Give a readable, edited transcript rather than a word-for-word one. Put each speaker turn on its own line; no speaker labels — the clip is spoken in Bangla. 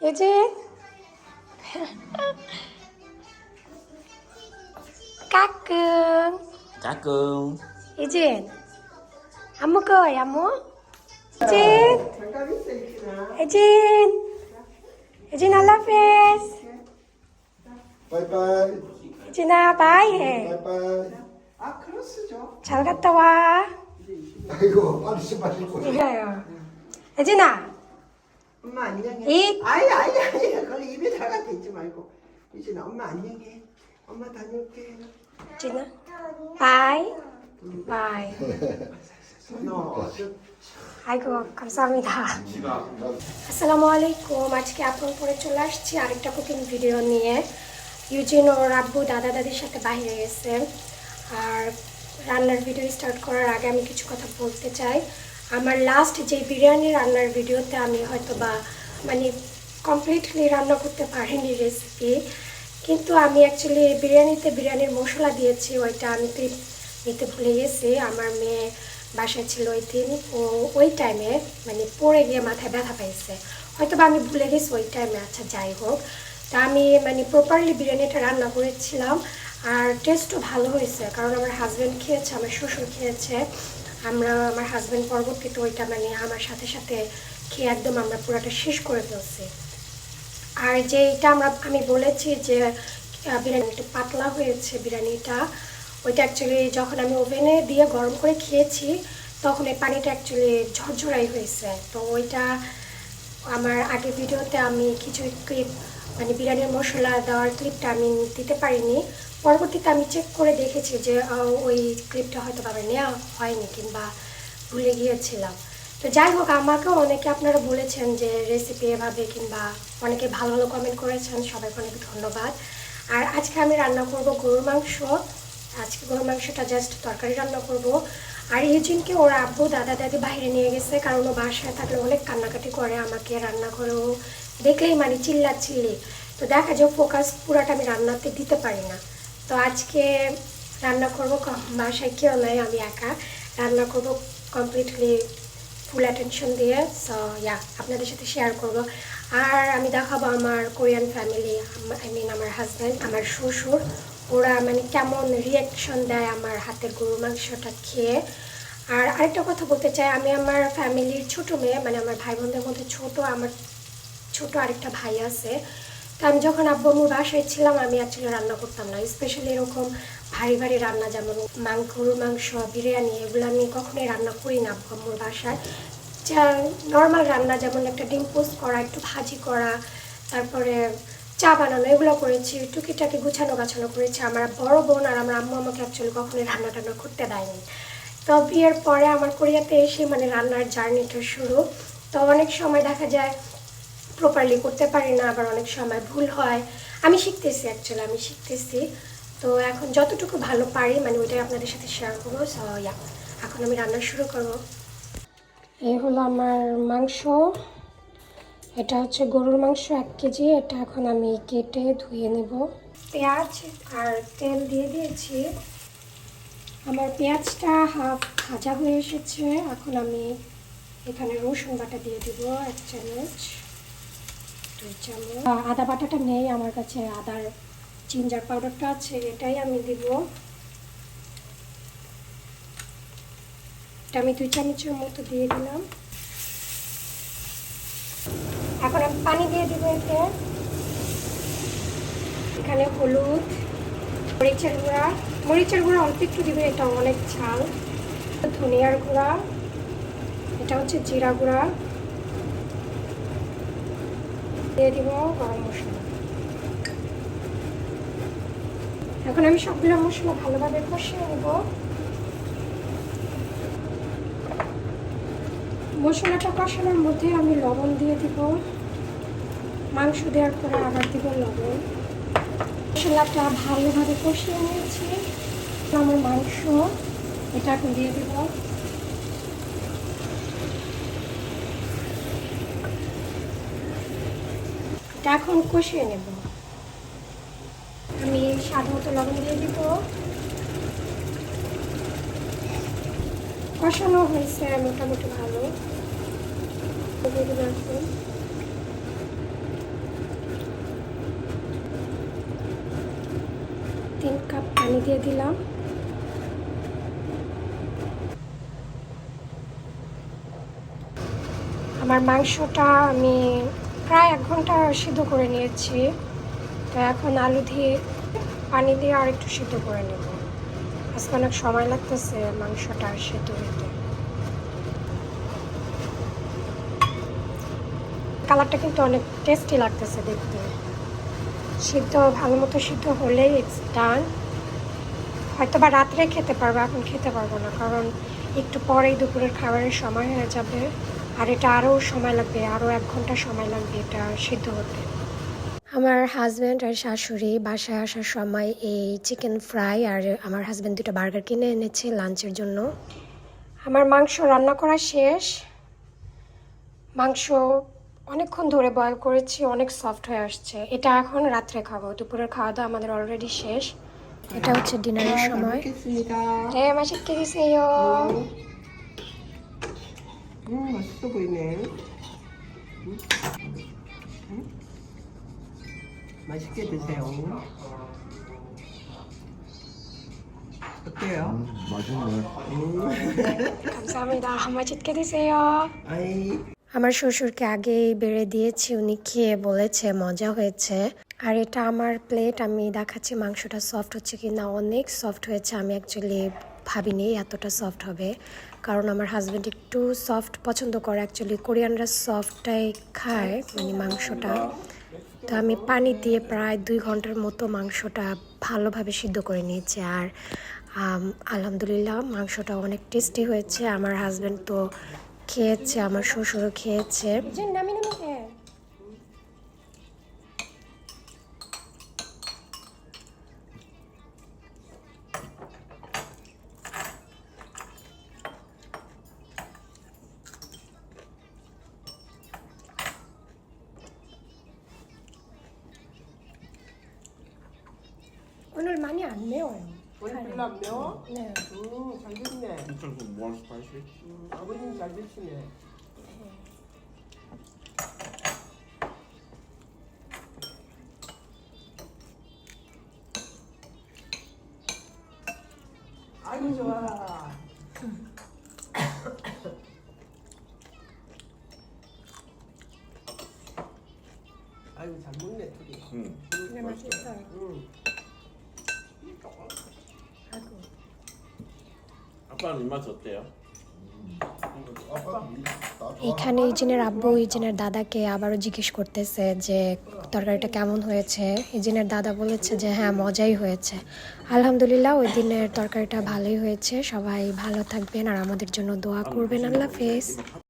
এই যে কাকু
কাকু
এই যে আম্মু কই আম্মু এই যে এই যে এই যে আল্লাহ হাফেজ
Bye bye.
এই যে না বাই হে
Bye bye.
잘 갔다 와
아이고 빨리 신발 신고.
এই যে না
엄마 안녕해.
이
아이, 그걸 입에 다가 대지 말고. 이진아, 엄마 안녕해. 엄마 다녀올게.
এই যে না বাই বাই
너 어쩌?
আইগো 감사합니다 আসসালামু আলাইকুম আজকে আপনার পরে চলে আসছি আরেকটা কুকিং ভিডিও নিয়ে ইউজিন ওর আব্বু দাদা দাদির সাথে বাইরে গেছে আর রান্নার ভিডিও স্টার্ট করার আগে আমি কিছু কথা বলতে চাই আমার লাস্ট যে বিরিয়ানি রান্নার ভিডিওতে আমি হয়তো বা মানে কমপ্লিটলি রান্না করতে পারিনি রেসিপি কিন্তু আমি অ্যাকচুয়ালি বিরিয়ানির মশলা দিয়েছি ওইটা আমি ক্লিপ নিতে ভুলে গেছি আমার মেয়ে বাসায় ছিল ওই দিন ও ওই টাইমে মানে পড়ে গিয়ে মাথায় ব্যথা পাইছে হয়তো বা আমি ভুলে গেছি ওই টাইমে আচ্ছা যাই হোক তা আমি মানে প্রপারলি বিরিয়ানিটা রান্না করেছিলাম আর টেস্টও ভালো হয়েছে কারণ আমার হাজব্যান্ড খেয়েছে আমার শ্বশুর খেয়েছে আমার হাজব্যান্ড পরবর্তীতে ওইটা মানে আমার সাথে সাথে খেয়ে একদম আমরা পুরোটা শেষ করে ফেলছি আর যে এটা আমি বলেছি যে বিরিয়ানি একটু পাতলা হয়েছে বিরিয়ানিটা ওইটা অ্যাকচুয়ালি যখন আমি ওভেনে দিয়ে গরম করে খেয়েছি তখন এই পানিটা অ্যাকচুয়ালি ঝরঝরাই হয়েছে তো ওইটা আমার আগের ভিডিওতে আমি কিছু ক্লিপ মানে বিরিয়ানির মশলা দেওয়ার ক্লিপটা আমি দিতে পারিনি পরবর্তীতে আমি চেক করে দেখেছি যে ওই ক্লিপটা হয়তো আবার নেওয়া হয়নি কিংবা ভুলে গিয়েছিলাম তো যাই হোক আমাকেও অনেকে আপনারা বলেছেন যে রেসিপি এভাবে কিংবা অনেকে ভালো ভালো কমেন্ট করেছেন সবাইকে অনেক ধন্যবাদ আর আজকে আমি রান্না করব গরুর মাংস আজকে গরুর মাংসটা জাস্ট তরকারি রান্না করব আর ইউজিনকে ওর আব্বু দাদা দাদি বাইরে নিয়ে গেছে কারণ ও বাসায় থাকলে অনেক কান্নাকাটি করে আমাকে রান্না করেও দেখলেই মানে চিল্লি তো দেখা যায় ফোকাস পুরাটা আমি রান্নাতে দিতে পারি না তো আজকে রান্না করব বাসায় কেউ নয় আমি একা রান্না করব কমপ্লিটলি ফুল অ্যাটেনশন দিয়ে সো আপনাদের সাথে শেয়ার করব আর আমি দেখাবো আমার কোরিয়ান ফ্যামিলি আই মিন আমার হাজব্যান্ড আমার শ্বশুর ওরা মানে কেমন রিয়াকশন দেয় আমার হাতের গরুর মাংসটা খেয়ে আর আরেকটা কথা বলতে চাই আমি আমার ফ্যামিলির ছোটো মেয়ে মানে আমার ভাই বোনদের মধ্যে আমার ছোট আরেকটা ভাই আছে তো আমি যখন আব্বু আম্মুর বাসায় ছিলাম আমি অ্যাকচুয়ালি রান্না করতাম না স্পেশালি এরকম ভারী রান্না যেমন গরুর মাংস বিরিয়ানি এগুলো আমি কখনোই রান্না করি না আব্বু আম্মুর বাসায় নর্মাল রান্না যেমন একটা ডিম পোস্ট করা একটু ভাজি করা তারপরে চা বানানো এগুলো করেছি টুকিটাকি গুছানো গাছানো করেছি আমার বড় বোন আর আমার আম্মু আমাকে অ্যাকচুয়ালি কখনোই রান্না টান্না করতে দেয়নি তো বিয়ের পরে আমার কোরিয়াতে এসে মানে রান্নার জার্নিটা শুরু তো অনেক সময় দেখা যায় প্রপারলি করতে পারি না আবার অনেক সময় ভুল হয় আমি শিখতেছি অ্যাকচুয়ালি আমি শিখতেছি তো এখন যতটুকু ভালো পারি মানে ওইটাই আপনাদের সাথে শেয়ার করবো সো এখন আমি রান্না শুরু করব এই হলো আমার মাংস এটা হচ্ছে গরুর মাংস 1 কেজি এটা এখন আমি কেটে ধুয়ে নেব পেঁয়াজ আর তেল দিয়ে দিয়েছি আমার পেঁয়াজটা হাফ ভাজা হয়ে এসেছে এখন আমি এখানে রসুন বাটা দিয়ে দিব 1 চামচ 2 চামচ আদা বাটাটা নেই আমার কাছে আদার জিঞ্জার পাউডারটা আছে এটাই আমি দিব এটা আমি 2 চামচের মতো দিয়ে দিলাম এখন আমি পানি দিয়ে দিব এখানে হলুদ মরিচের গুঁড়া অল্প একটু দিবে এটা অনেক ঝাল ধনিয়ার গুঁড়া এটা হচ্ছে জিরা গুঁড়া দিয়ে দিব গরম মশলা এখন আমি সবগুলো মশলা ভালোভাবে কষিয়ে নেব মশলাটা কষানোর মধ্যে আমি লবণ দিয়ে দিব মাংস দেওয়ার পরে আবার দিব লবণ মশলাটা ভালোভাবে কষিয়ে নিয়েছি আমার মাংস এটা এখন দিয়ে দিব এটা এখন কষিয়ে নেব আমি স্বাদ মতো লবণ দিয়ে দিব কষানো হয়েছে মোটামুটি ভালো দিয়ে দিব এখন 3 কাপ পানি দিয়ে দিলাম। আমার মাংসটা আমি প্রায় 1 ঘন্টা সিদ্ধ করে নিয়েছি। তো এখন আলু দিয়ে পানি দিয়ে আর একটু সিদ্ধ করে নেব। আজকে অনেক সময় লাগতেছে মাংসটা সিদ্ধ হতে। কালারটা কিন্তু অনেক টেস্টি লাগতেছে দেখতে। সিদ্ধ ভালো মতো সিদ্ধ হলেই ইটস ডান। হয়তো বা রাত্রে খেতে পারবো, এখন খেতে পারবো না, কারণ একটু পরেই দুপুরের খাবারের সময় হয়ে যাবে। আর এটা আরও সময় লাগবে, আরও 1 ঘন্টা সময় লাগবে এটা সিদ্ধ হতে। আমার হাজব্যান্ড আর শাশুড়ি বাসায় আসার সময় এই চিকেন ফ্রাই আর আমার হাজব্যান্ড 2টা বার্গার কিনে এনেছে লাঞ্চের জন্য। আমার মাংস রান্না করা শেষ। মাংস অনেকক্ষণ ধরে বয়েল করেছি, অনেক সফট হয়ে আসছে। এটা এখন রাত্রে খাবো, দুপুরের খাওয়া দাওয়া আমাদের অলরেডি শেষ। এটা হচ্ছে ডিনারের সময়। 네, 맛있게 드세요.
맛있어 보이네. 맛있게 드세요. 어때요?
맛있네.
감사합니다. 맛있게 드세요.
아이.
আমার শ্বশুরকে আগেই বেড়ে দিয়েছি, উনি খেয়ে বলেছে মজা হয়েছে। আর এটা আমার প্লেট, আমি দেখাচ্ছি মাংসটা সফট হচ্ছে কি না। অনেক সফট হয়েছে, আমি অ্যাকচুয়ালি ভাবিনি এতটা সফট হবে, কারণ আমার হাজব্যান্ড একটু সফট পছন্দ করে। অ্যাকচুয়ালি কোরিয়ানরা সফটটাই খায়, মানে মাংসটা। তো আমি পানি দিয়ে প্রায় 2 ঘন্টার মতো মাংসটা ভালোভাবে সিদ্ধ করে নিয়েছি। আর আলহামদুলিল্লাহ মাংসটা অনেক টেস্টি হয়েছে। আমার হাজব্যান্ড তো খেয়েছে, আমার শ্বশুরও খেয়েছে। 오늘 많이 안 매워요.
오늘 별로 안 매워?
네.
잘 됐네.
more spicy.
아버님 잘 드시네. 아이고 좋아. 아이고 잘 먹네 둘이.
네, 맛있어요.
응.
아이고.
아빠는 입맛 어때요?
এখানে ইজিনের আব্বু ইজিনের দাদাকে আবারও জিজ্ঞেস করতেছে যে তরকারিটা কেমন হয়েছে। ইজিনের দাদা বলেছে যে হ্যাঁ মজাই হয়েছে। আলহামদুলিল্লাহ ওই দিনের তরকারিটা ভালোই হয়েছে। সবাই ভালো থাকবেন আর আমাদের জন্য দোয়া করবেন। আল্লাহ হাফেজ।